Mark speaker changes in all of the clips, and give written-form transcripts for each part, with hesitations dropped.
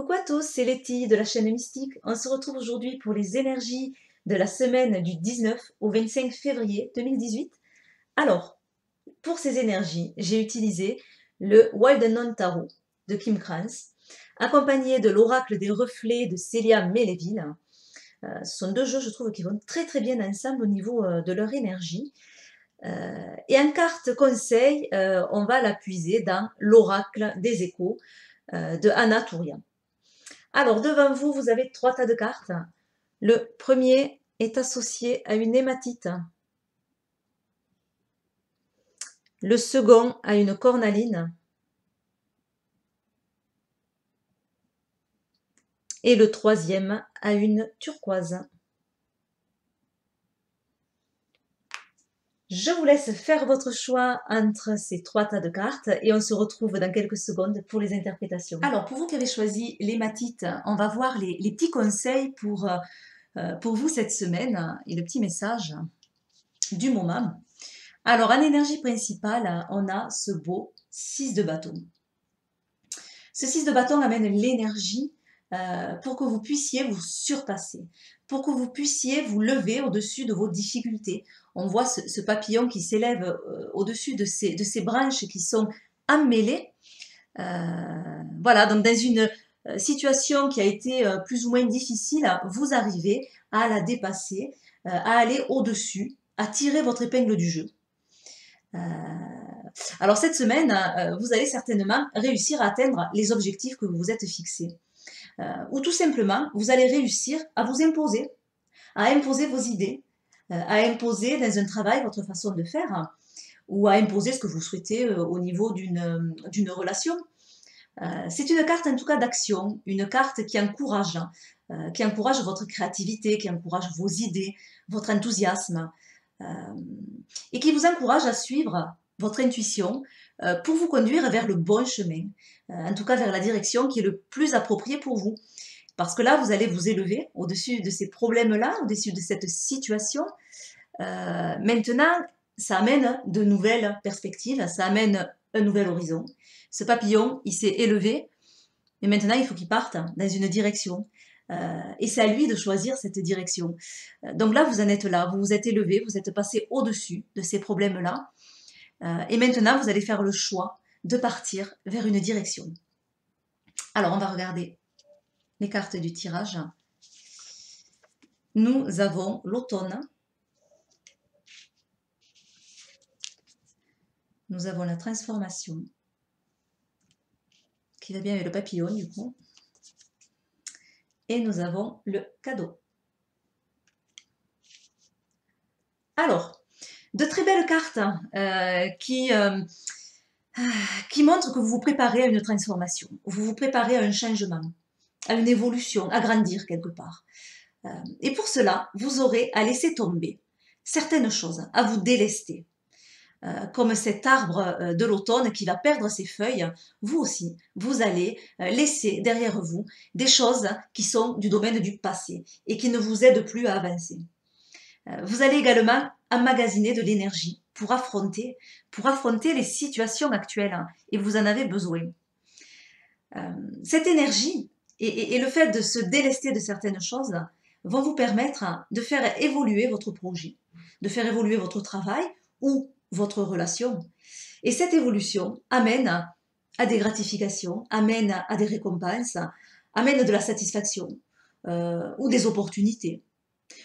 Speaker 1: Coucou à tous, c'est Letty de la chaîne Mystique. On se retrouve aujourd'hui pour les énergies de la semaine du 19 au 25 février 2018. Alors, pour ces énergies, j'ai utilisé le Wild Unknown Tarot de Kim Krans, accompagné de l'Oracle des Reflets de Célia Meleville. Ce sont deux jeux, je trouve, qui vont très bien ensemble au niveau de leur énergie. Et en carte conseil, on va la puiser dans l'Oracle des Échos de Anna Tourian. Alors, devant vous, vous avez 3 tas de cartes. Le premier est associé à une hématite. Le second à une cornaline. Et le troisième à une turquoise. Je vous laisse faire votre choix entre ces 3 tas de cartes et on se retrouve dans quelques secondes pour les interprétations. Alors, pour vous qui avez choisi l'hématite, on va voir les petits conseils pour vous cette semaine et le petit message du moment. Alors, en énergie principale, on a ce beau 6 de bâton. Ce 6 de bâton amène l'énergie pour que vous puissiez vous surpasser, pour que vous puissiez vous lever au-dessus de vos difficultés. On voit ce papillon qui s'élève au-dessus de ces branches qui sont emmêlées. Voilà, donc dans une situation qui a été plus ou moins difficile, vous arrivez à la dépasser, à aller au-dessus, à tirer votre épingle du jeu. Alors cette semaine, vous allez certainement réussir à atteindre les objectifs que vous vous êtes fixés. Ou tout simplement, vous allez réussir à vous imposer, à imposer vos idées, à imposer dans un travail votre façon de faire, ou à imposer ce que vous souhaitez au niveau d'une relation. C'est une carte en tout cas d'action, une carte qui encourage votre créativité, qui encourage vos idées, votre enthousiasme, et qui vous encourage à suivre votre intuition pour vous conduire vers le bon chemin, en tout cas vers la direction qui est le plus appropriée pour vous. Parce que là, vous allez vous élever au-dessus de ces problèmes-là, au-dessus de cette situation. Maintenant, ça amène de nouvelles perspectives, ça amène un nouvel horizon. Ce papillon, il s'est élevé, mais maintenant, il faut qu'il parte dans une direction. Et c'est à lui de choisir cette direction. Donc là, vous en êtes là, vous vous êtes élevé, vous êtes passé au-dessus de ces problèmes-là. Et maintenant, vous allez faire le choix de partir vers une direction. Alors, on va regarder les cartes du tirage. Nous avons l'automne. Nous avons la transformation, qui va bien avec le papillon, du coup. Et nous avons le cadeau. Alors, de très belles cartes qui montrent que vous vous préparez à une transformation, vous vous préparez à un changement, à une évolution, à grandir quelque part. Et pour cela, vous aurez à laisser tomber certaines choses, à vous délester. Comme cet arbre de l'automne qui va perdre ses feuilles, vous aussi, vous allez laisser derrière vous des choses qui sont du domaine du passé et qui ne vous aident plus à avancer. Vous allez également emmagasiner de l'énergie pour affronter les situations actuelles et vous en avez besoin. Cette énergie et le fait de se délester de certaines choses vont vous permettre de faire évoluer votre projet, de faire évoluer votre travail ou votre relation. Et cette évolution amène à des gratifications, amène à des récompenses, amène de la satisfaction ou des opportunités,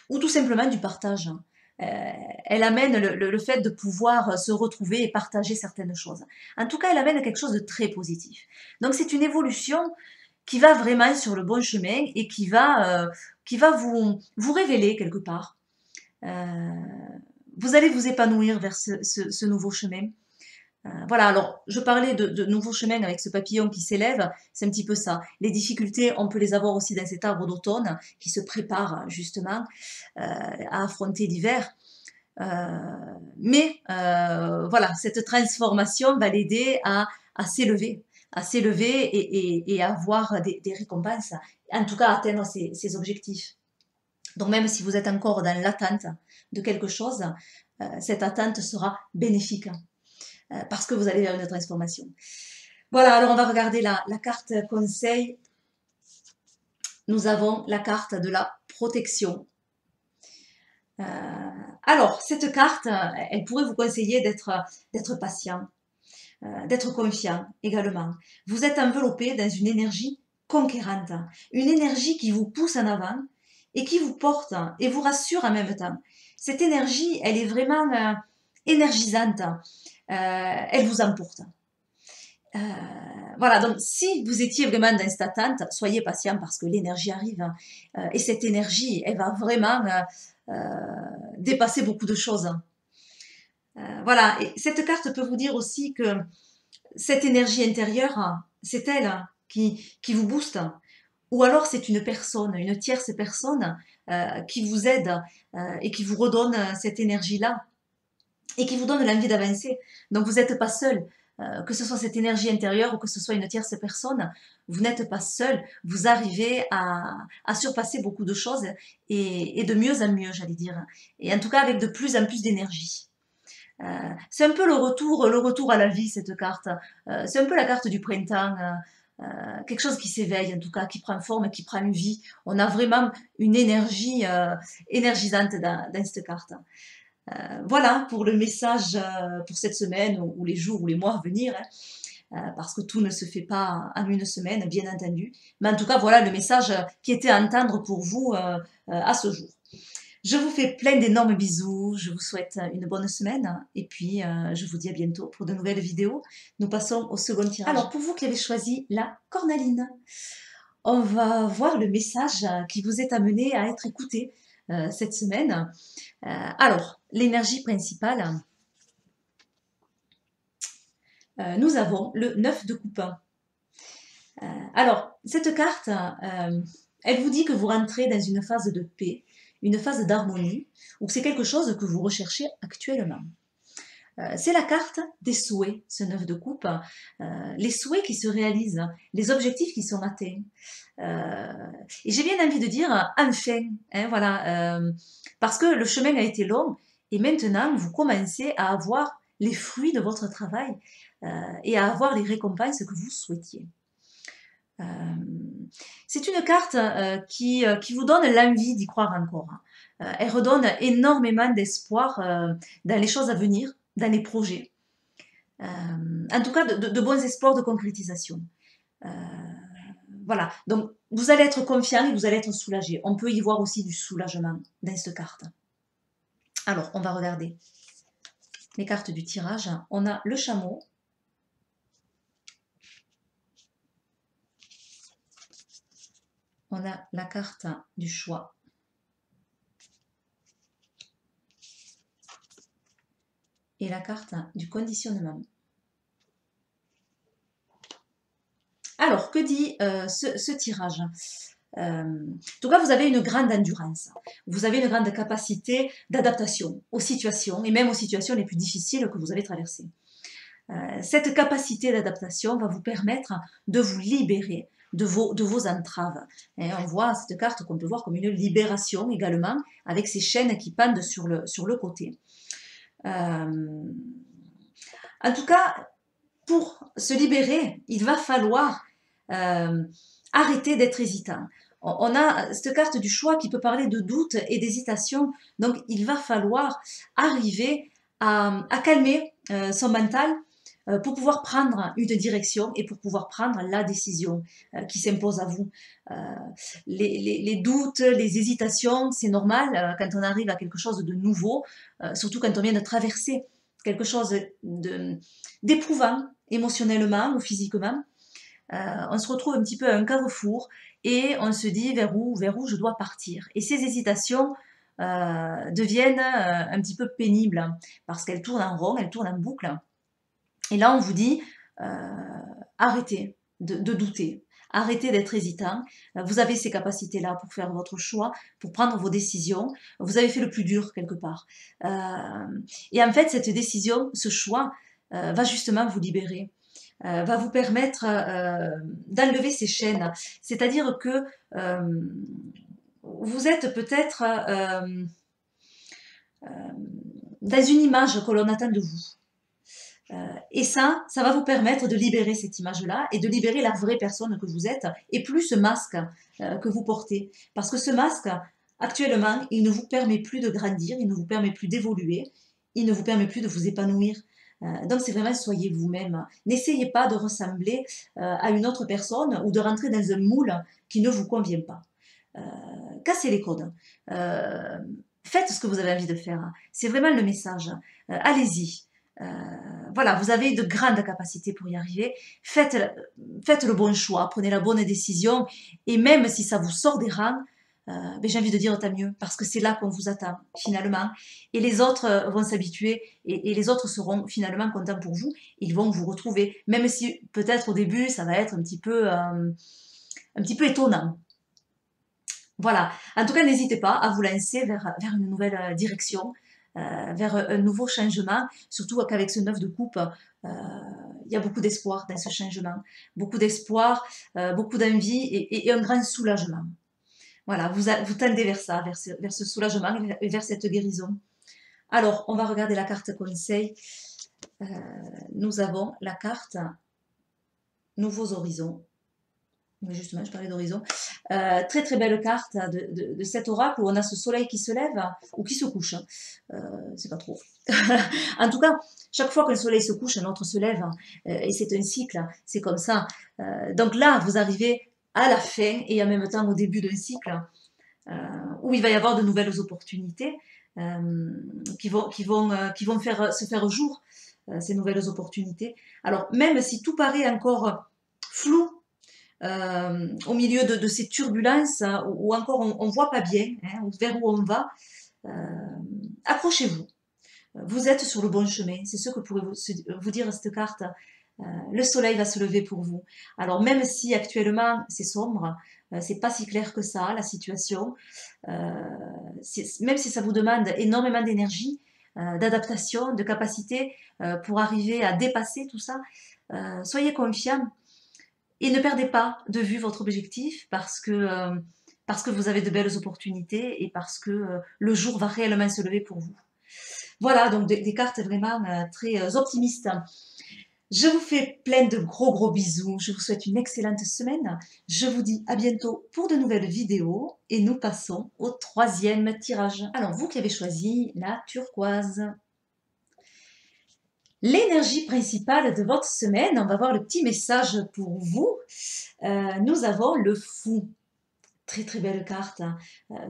Speaker 1: ou tout simplement du partage. Elle amène le fait de pouvoir se retrouver et partager certaines choses. En tout cas, elle amène quelque chose de très positif. Donc c'est une évolution qui va vraiment sur le bon chemin et qui va vous révéler quelque part. Vous allez vous épanouir vers ce nouveau chemin. Voilà, alors je parlais de nouveaux chemins avec ce papillon qui s'élève, c'est un petit peu ça. Les difficultés, on peut les avoir aussi dans cet arbre d'automne qui se prépare justement à affronter l'hiver. Mais voilà, cette transformation va l'aider à s'élever, et à avoir des récompenses, en tout cas atteindre ses objectifs. Donc même si vous êtes encore dans l'attente de quelque chose, cette attente sera bénéfique. Parce que vous allez vers une transformation. Voilà, alors on va regarder la carte conseil nous avons la carte de la protection. Alors, cette carte, elle pourrait vous conseiller d'être patient, d'être confiant également. Vous êtes enveloppé dans une énergie conquérante, une énergie qui vous pousse en avant et qui vous porte et vous rassure en même temps. Cette énergie, elle est vraiment énergisante, elle vous emporte. Voilà, donc si vous étiez vraiment dans cette attente, soyez patient parce que l'énergie arrive et cette énergie, elle va vraiment dépasser beaucoup de choses. Voilà, et cette carte peut vous dire aussi que cette énergie intérieure, c'est elle qui vous booste. Ou alors c'est une personne, une tierce personne qui vous aide et qui vous redonne cette énergie-là et qui vous donne l'envie d'avancer. Donc vous n'êtes pas seul. Que ce soit cette énergie intérieure ou que ce soit une tierce personne, vous n'êtes pas seul. Vous arrivez à surpasser beaucoup de choses et de mieux en mieux, j'allais dire. Et en tout cas avec de plus en plus d'énergie. C'est un peu le retour à la vie, cette carte. C'est un peu la carte du printemps. Quelque chose qui s'éveille, en tout cas, qui prend forme, qui prend une vie. On a vraiment une énergie énergisante dans cette carte. Voilà pour le message pour cette semaine ou les jours ou les mois à venir, hein, parce que tout ne se fait pas en une semaine, bien entendu. Mais en tout cas, voilà le message qui était à entendre pour vous à ce jour. Je vous fais plein d'énormes bisous, je vous souhaite une bonne semaine et puis je vous dis à bientôt pour de nouvelles vidéos. Nous passons au second tirage. Alors pour vous qui avez choisi la cornaline, on va voir le message qui vous est amené à être écouté cette semaine. Alors, l'énergie principale, nous avons le 9 de coupe. Alors, cette carte, elle vous dit que vous rentrez dans une phase de paix, une phase d'harmonie, ou que c'est quelque chose que vous recherchez actuellement. C'est la carte des souhaits, ce 9 de coupe, les souhaits qui se réalisent, les objectifs qui sont atteints. Et j'ai bien envie de dire enfin, hein, voilà, parce que le chemin a été long et maintenant vous commencez à avoir les fruits de votre travail et à avoir les récompenses que vous souhaitiez. C'est une carte qui vous donne l'envie d'y croire encore. Elle redonne énormément d'espoir dans les choses à venir, dans les projets. En tout cas, de bons espoirs de concrétisation. Voilà, donc vous allez être confiant et vous allez être soulagé. On peut y voir aussi du soulagement dans cette carte. Alors, on va regarder les cartes du tirage. On a le chameau. On a la carte du choix. Et la carte du conditionnement. Alors, que dit ce tirage en tout cas, vous avez une grande endurance. Vous avez une grande capacité d'adaptation aux situations et même aux situations les plus difficiles que vous avez traversées. Cette capacité d'adaptation va vous permettre de vous libérer de vos entraves. Et on voit cette carte qu'on peut voir comme une libération également, avec ces chaînes qui pendent sur le côté. En tout cas, pour se libérer, il va falloir arrêter d'être hésitant. On a cette carte du choix qui peut parler de doute et d'hésitation. Donc, il va falloir arriver à calmer son mental pour pouvoir prendre une direction et pour pouvoir prendre la décision qui s'impose à vous. Les doutes, les hésitations, c'est normal quand on arrive à quelque chose de nouveau, surtout quand on vient de traverser quelque chose d'éprouvant émotionnellement ou physiquement. On se retrouve un petit peu à un carrefour et on se dit vers où je dois partir. Et ces hésitations deviennent un petit peu pénibles parce qu'elles tournent en rond, elles tournent en boucle. Et là, on vous dit, arrêtez de douter, arrêtez d'être hésitant. Vous avez ces capacités-là pour faire votre choix, pour prendre vos décisions. Vous avez fait le plus dur quelque part. Et en fait, cette décision, ce choix, va justement vous libérer. Va vous permettre d'enlever ces chaînes. C'est-à-dire que vous êtes peut-être dans une image que l'on attend de vous. Et ça va vous permettre de libérer cette image-là et de libérer la vraie personne que vous êtes et plus ce masque que vous portez. Parce que ce masque, actuellement, il ne vous permet plus de grandir, il ne vous permet plus d'évoluer, il ne vous permet plus de vous épanouir. Donc c'est vraiment soyez vous-même. N'essayez pas de ressembler à une autre personne ou de rentrer dans un moule qui ne vous convient pas. Cassez les codes. Faites ce que vous avez envie de faire. C'est vraiment le message. Allez-y. Voilà, vous avez de grandes capacités pour y arriver. Faites le bon choix, prenez la bonne décision. Et même si ça vous sort des rangs, ben, j'ai envie de dire tant mieux, parce que c'est là qu'on vous attend, finalement. Et les autres vont s'habituer, et les autres seront finalement contents pour vous. Ils vont vous retrouver, même si peut-être au début, ça va être un petit peu étonnant. Voilà. En tout cas, n'hésitez pas à vous lancer vers une nouvelle direction, vers un nouveau changement, surtout qu'avec ce 9 de coupe, il y a beaucoup d'espoir dans ce changement. Beaucoup d'espoir, beaucoup d'envie et un grand soulagement. Voilà, vous tendez vers ça, vers ce soulagement et vers cette guérison. Alors, on va regarder la carte conseil. Nous avons la carte Nouveaux Horizons. Oui, justement, je parlais d'horizon. Très très belle carte de cet oracle où on a ce soleil qui se lève ou qui se couche. C'est pas trop. En tout cas, chaque fois que le soleil se couche, un autre se lève. Et c'est un cycle, c'est comme ça. Donc là, vous arrivez à la fin et en même temps au début d'un cycle où il va y avoir de nouvelles opportunités qui vont se faire jour, ces nouvelles opportunités. Alors, même si tout paraît encore flou, au milieu de ces turbulences, ou encore on ne voit pas bien vers où on va, accrochez-vous. Vous êtes sur le bon chemin. C'est ce que pourrait vous dire cette carte. Le soleil va se lever pour vous. Alors même si actuellement c'est sombre, c'est pas si clair que ça la situation, même si ça vous demande énormément d'énergie, d'adaptation, de capacité pour arriver à dépasser tout ça, soyez confiants. Et ne perdez pas de vue votre objectif parce que vous avez de belles opportunités et parce que le jour va réellement se lever pour vous. Voilà, donc des cartes vraiment très optimistes. Je vous fais plein de gros gros bisous. Je vous souhaite une excellente semaine. Je vous dis à bientôt pour de nouvelles vidéos et nous passons au troisième tirage. Alors, vous qui avez choisi la turquoise. L'énergie principale de votre semaine, on va voir le petit message pour vous. Nous avons le fou. Très très belle carte, hein,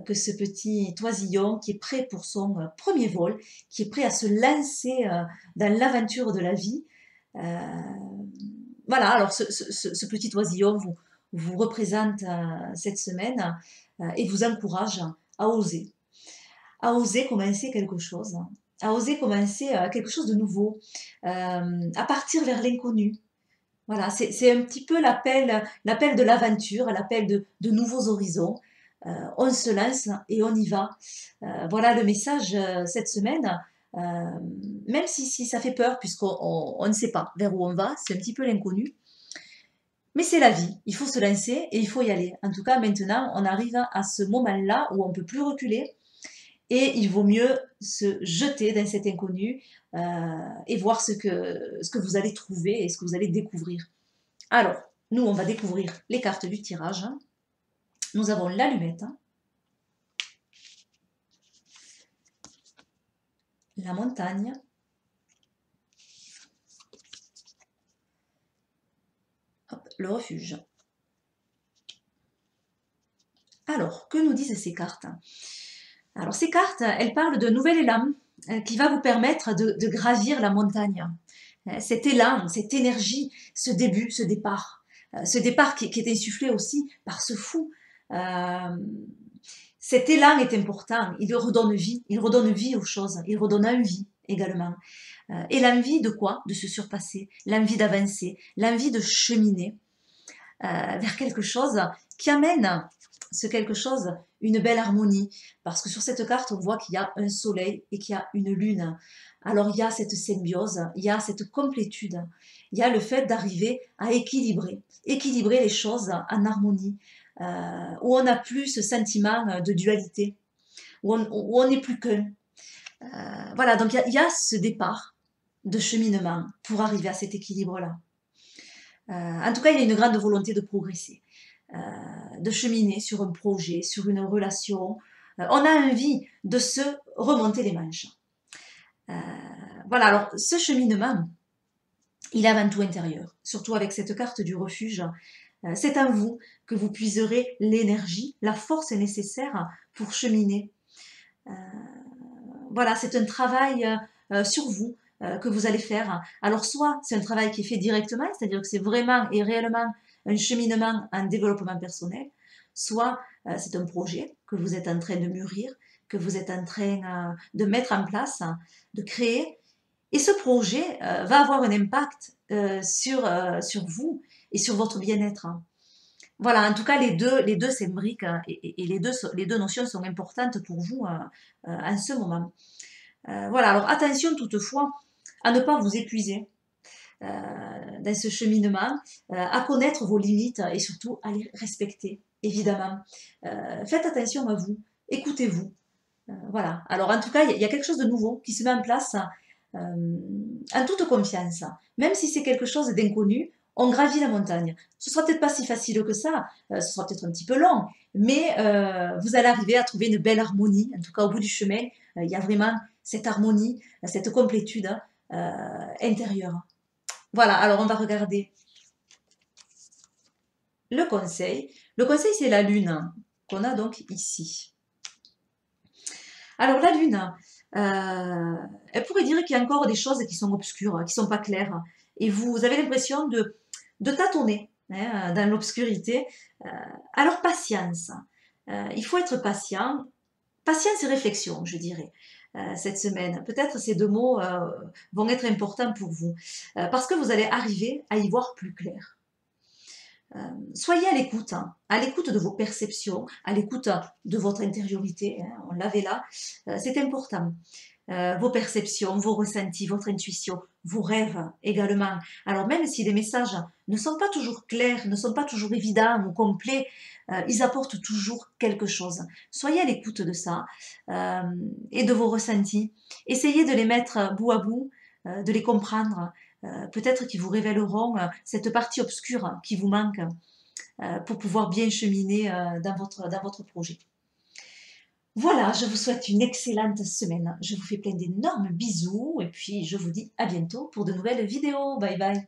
Speaker 1: que ce petit oisillon qui est prêt pour son premier vol, qui est prêt à se lancer dans l'aventure de la vie. Voilà, alors ce petit oisillon vous représente cette semaine et vous encourage à oser commencer quelque chose, à oser commencer quelque chose de nouveau, à partir vers l'inconnu. Voilà, c'est un petit peu l'appel de l'aventure, l'appel de nouveaux horizons. On se lance et on y va. Voilà le message cette semaine. Euh, Même si ça fait peur, puisqu'on ne sait pas vers où on va, c'est un petit peu l'inconnu. Mais c'est la vie, il faut se lancer et il faut y aller. En tout cas, maintenant, on arrive à ce moment-là où on ne peut plus reculer et il vaut mieux se jeter dans cet inconnu et voir ce que vous allez trouver et ce que vous allez découvrir. Alors, nous, on va découvrir les cartes du tirage. Nous avons l'allumette, la montagne, hop, le refuge. Alors, que nous disent ces cartes? Alors, ces cartes, elles parlent d'un nouvel élan qui va vous permettre de gravir la montagne. Cet élan, cette énergie, ce début, ce départ qui est insufflé aussi par ce fou. Cet élan est important, il redonne vie aux choses, il redonne envie également. Et l'envie de quoi? De se surpasser, l'envie d'avancer, l'envie de cheminer vers quelque chose qui amène ce quelque chose une belle harmonie. Parce que sur cette carte, on voit qu'il y a un soleil et qu'il y a une lune. Alors il y a cette symbiose, il y a cette complétude, il y a le fait d'arriver à équilibrer les choses en harmonie, où on n'a plus ce sentiment de dualité, où on n'est plus qu'un. Voilà, donc il y a ce départ de cheminement pour arriver à cet équilibre-là. En tout cas, il y a une grande volonté de progresser, de cheminer sur un projet, sur une relation. On a envie de se remonter les manches. Voilà, alors ce cheminement, il est avant tout intérieur, surtout avec cette carte du refuge. C'est en vous que vous puiserez l'énergie, la force nécessaire pour cheminer. Voilà, c'est un travail sur vous que vous allez faire. Alors soit c'est un travail qui est fait directement, c'est-à-dire que c'est vraiment et réellement un cheminement en développement personnel, soit c'est un projet que vous êtes en train de mûrir, que vous êtes en train de mettre en place, de créer. Et ce projet va avoir un impact sur vous et sur votre bien-être. Voilà, en tout cas, les deux s'imbriquent et les deux notions sont importantes pour vous en ce moment. Voilà, alors attention toutefois à ne pas vous épuiser dans ce cheminement, à connaître vos limites et surtout à les respecter, évidemment. Faites attention à vous, écoutez-vous. Voilà, alors en tout cas, il y a quelque chose de nouveau qui se met en place en toute confiance. Même si c'est quelque chose d'inconnu, on gravit la montagne. Ce sera peut-être pas si facile que ça, ce sera peut-être un petit peu long, mais vous allez arriver à trouver une belle harmonie. En tout cas, au bout du chemin, il y a vraiment cette harmonie, cette complétude intérieure. Voilà, alors on va regarder le conseil. Le conseil, c'est la lune qu'on a donc ici. Alors la lune, elle pourrait dire qu'il y a encore des choses qui sont obscures, qui sont pas claires, et vous avez l'impression de tâtonner hein, dans l'obscurité. Alors patience, il faut être patient, patience et réflexion, je dirais, cette semaine. Peut-être ces deux mots vont être importants pour vous, parce que vous allez arriver à y voir plus clair. Soyez hein, à l'écoute de vos perceptions, à l'écoute de votre intériorité, hein, on l'avait là, c'est important. Vos perceptions, vos ressentis, votre intuition, vos rêves également. Alors même si les messages ne sont pas toujours clairs, ne sont pas toujours évidents ou complets, ils apportent toujours quelque chose. Soyez à l'écoute de ça et de vos ressentis. Essayez de les mettre bout à bout, de les comprendre. Peut-être qu'ils vous révéleront cette partie obscure qui vous manque pour pouvoir bien cheminer dans votre projet. Voilà, je vous souhaite une excellente semaine. Je vous fais plein d'énormes bisous et puis je vous dis à bientôt pour de nouvelles vidéos. Bye bye.